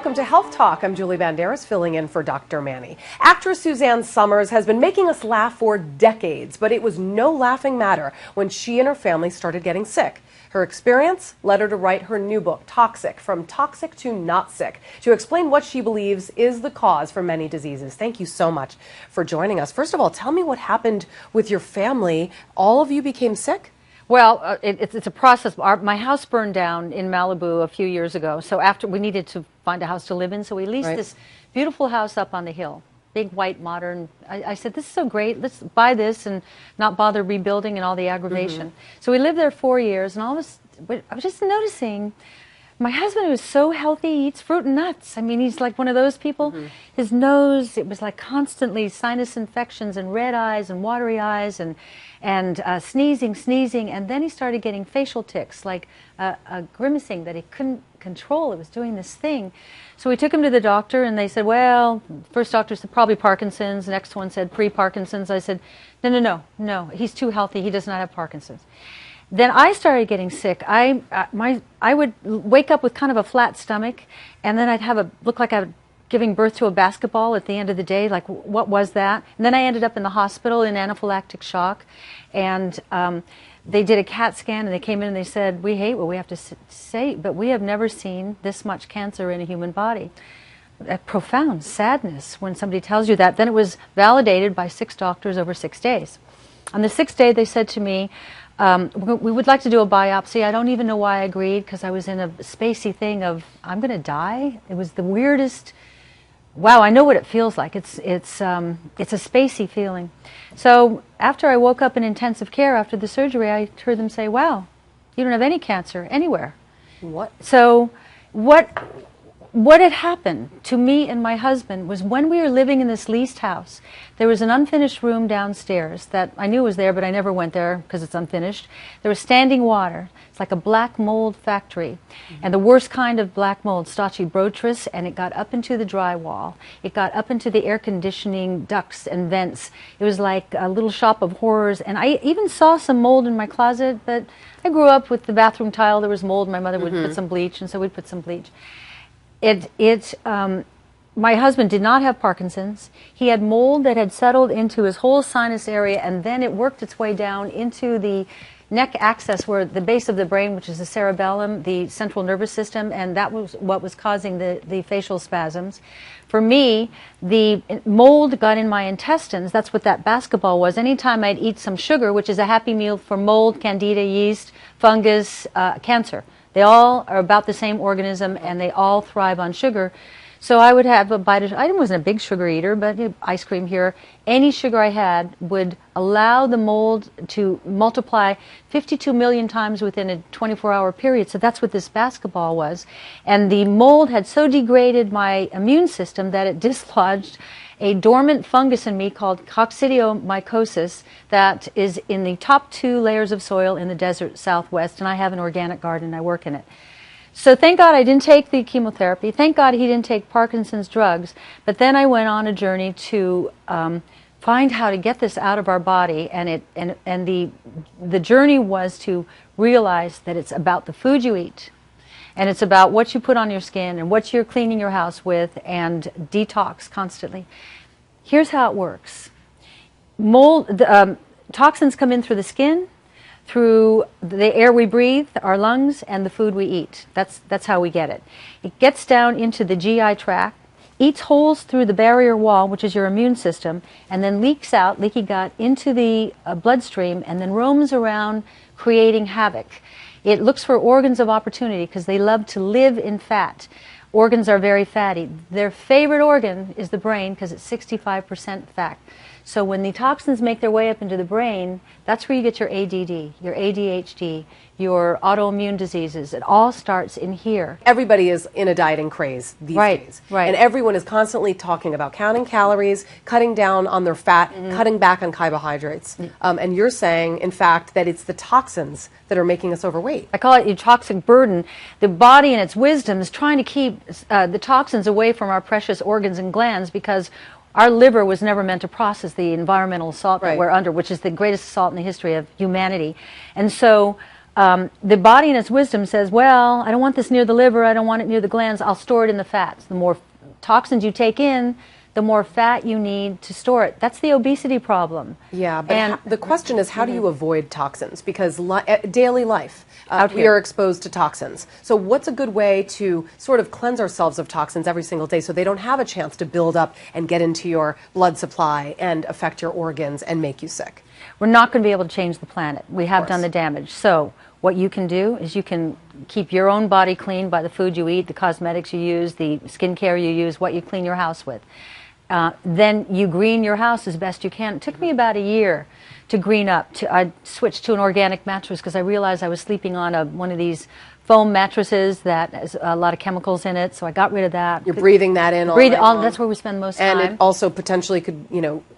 welcome to Health Talk. I'm Julie Banderas, filling in for Dr. Manny. Actress Suzanne Somers has been making us laugh for decades, but it was no laughing matter when she and her family started getting sick. Her experience led her to write her new book, Toxic, From Toxic to Not Sick, to explain what she believes is the cause for many diseases. Thank you so much for joining us. First of all, tell me what happened with your family. All of you became sick? Well, it's a process. My house burned down in Malibu a few years ago, so after we needed to find a house to live in, so we leased this beautiful house up on the hill, big, white, modern. I said, this is so great, let's buy this and not bother rebuilding and all the aggravation. So we lived there 4 years, and I was just noticing, my husband was so healthy, he eats fruit and nuts. I mean, he's like one of those people. His nose, it was like constantly sinus infections and red eyes and watery eyes and sneezing, and then he started getting facial tics, like a grimacing that he couldn't control. It was doing this thing. So we took him to the doctor, and they said, well, first doctor said probably Parkinson's, the next one said pre-Parkinson's. I said, no, he's too healthy, he does not have Parkinson's. Then I started getting sick. I would wake up with kind of a flat stomach, and then I'd look like I was giving birth to a basketball at the end of the day, like what was that? And then I ended up in the hospital in anaphylactic shock, and they did a CAT scan, and they came in and they said, we hate what we have to say, but we have never seen this much cancer in a human body. A profound sadness when somebody tells you that. Then it was validated by 6 doctors over 6 days. On the 6th day, they said to me, we would like to do a biopsy. I don't even know why I agreed, because I was in a spacey thing of, I'm going to die. It was the weirdest. Wow, I know what it feels like. It's a spacey feeling. So after I woke up in intensive care after the surgery, I heard them say, wow, you don't have any cancer anywhere. What? So what had happened to me and my husband was, when we were living in this leased house, there was an unfinished room downstairs that I knew was there, but I never went there because it's unfinished. There was standing water. It's like a black mold factory, and the worst kind of black mold, Stachybotrys, and it got up into the drywall. It got up into the air conditioning ducts and vents. It was like a little shop of horrors, and I even saw some mold in my closet, but I grew up with the bathroom tile. There was mold. My mother would put some bleach, and so we'd put some bleach. My husband did not have Parkinson's. He had mold that had settled into his whole sinus area, and then it worked its way down into the neck axis, where the base of the brain, which is the cerebellum, the central nervous system, and that was what was causing the facial spasms. For me, the mold got in my intestines. That's what that basketball was. Anytime I'd eat some sugar, which is a happy meal for mold, candida, yeast, fungus, cancer. They all are about the same organism, and they all thrive on sugar. So I would have a bite of, I wasn't a big sugar eater, but ice cream here. Any sugar I had would allow the mold to multiply 52 million times within a 24-hour period. So that's what this basketball was. And the mold had so degraded my immune system that it dislodged a dormant fungus in me called coccidiomycosis that is in the top 2 layers of soil in the desert Southwest, and I have an organic garden, I work in it. So thank God I didn't take the chemotherapy. Thank God he didn't take Parkinson's drugs. But then I went on a journey to find how to get this out of our body, and the journey was to realize that it's about the food you eat, and it's about what you put on your skin and what you're cleaning your house with, and detox constantly. Here's how it works. Toxins come in through the skin, through the air we breathe, our lungs, and the food we eat. That's how we get it. It gets down into the GI tract, eats holes through the barrier wall, which is your immune system, and then leaks out, leaky gut, into the bloodstream, and then roams around creating havoc. It looks for organs of opportunity because they love to live in fat. Organs are very fatty. Their favorite organ is the brain because it's 65% fat. So when the toxins make their way up into the brain, that's where you get your ADD, your ADHD, your autoimmune diseases. It all starts in here. Everybody is in a dieting craze these days. Right. And everyone is constantly talking about counting calories, cutting down on their fat, cutting back on carbohydrates. And you're saying, in fact, that it's the toxins that are making us overweight. I call it your toxic burden. The body in its wisdom is trying to keep the toxins away from our precious organs and glands, because our liver was never meant to process the environmental assault that we're under, which is the greatest assault in the history of humanity. And so The body in its wisdom says, well, I don't want this near the liver, I don't want it near the glands, I'll store it in the fats. The more toxins you take in, the more fat you need to store it. That's the obesity problem. Yeah, but the question is, how do you avoid toxins? Because daily life, we are exposed to toxins. So what's a good way to sort of cleanse ourselves of toxins every single day so they don't have a chance to build up and get into your blood supply and affect your organs and make you sick? We're not going to be able to change the planet. We have done the damage. So what you can do is you can keep your own body clean by the food you eat, the cosmetics you use, the skincare you use, what you clean your house with. Then you green your house as best you can. It took me about a year to green up. I switched to an organic mattress because I realized I was sleeping on one of these foam mattresses that has a lot of chemicals in it, so I got rid of that. You're breathing that in all night long. That's where we spend most time. And it also potentially could,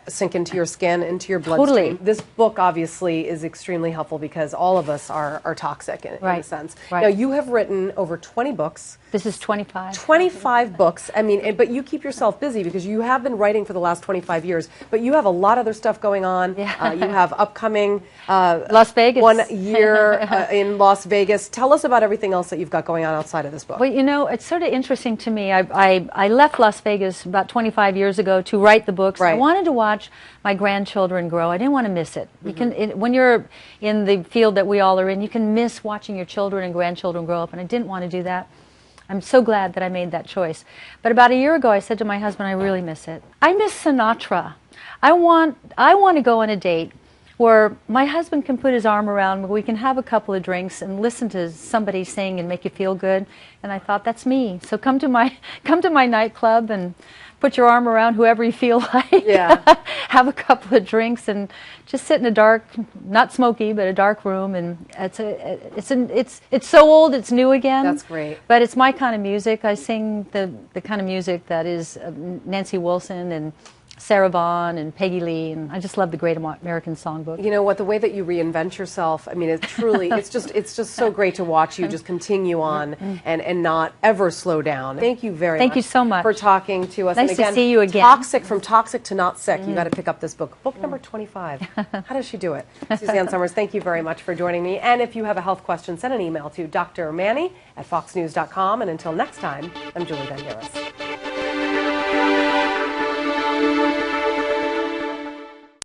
sink into your skin, into your bloodstream. Totally. This book obviously is extremely helpful because all of us are toxic in a sense. Right. Now, you have written over 20 books. This is 25. 25 books. I mean, but you keep yourself busy because you have been writing for the last 25 years, but you have a lot of other stuff going on. Yeah. You have upcoming Las Vegas. 1 year in Las Vegas. Tell us about everything else that you've got going on outside of this book. Well, it's sort of interesting to me. I left Las Vegas about 25 years ago to write the books. Right. I wanted to watch my grandchildren grow. I didn't want to miss it. You can, when you're in the field that we all are in, you can miss watching your children and grandchildren grow up, and I didn't want to do that. I'm so glad that I made that choice. But about a year ago, I said to my husband, I really miss it. I miss Sinatra. I want to go on a date where my husband can put his arm around me, we can have a couple of drinks and listen to somebody sing and make you feel good. And I thought, that's me. So come to my nightclub and put your arm around whoever you feel like. Yeah. Have a couple of drinks and just sit in a dark, not smoky, but a dark room. And it's so old, it's new again. That's great. But it's my kind of music. I sing the kind of music that is Nancy Wilson and Sarah Vaughan and Peggy Lee, and I just love the Great American Songbook. You know what, the way that you reinvent yourself, I mean, it's just so great to watch you just continue on and not ever slow down. Thank you very much. Thank you so much for talking to us. Nice and again, to see you again. From Toxic to Not Sick. You got to pick up this book. Book number 25. How does she do it? Suzanne Somers, thank you very much for joining me. And if you have a health question, send an email to drmanny@foxnews.com. And until next time, I'm Julie Banderas.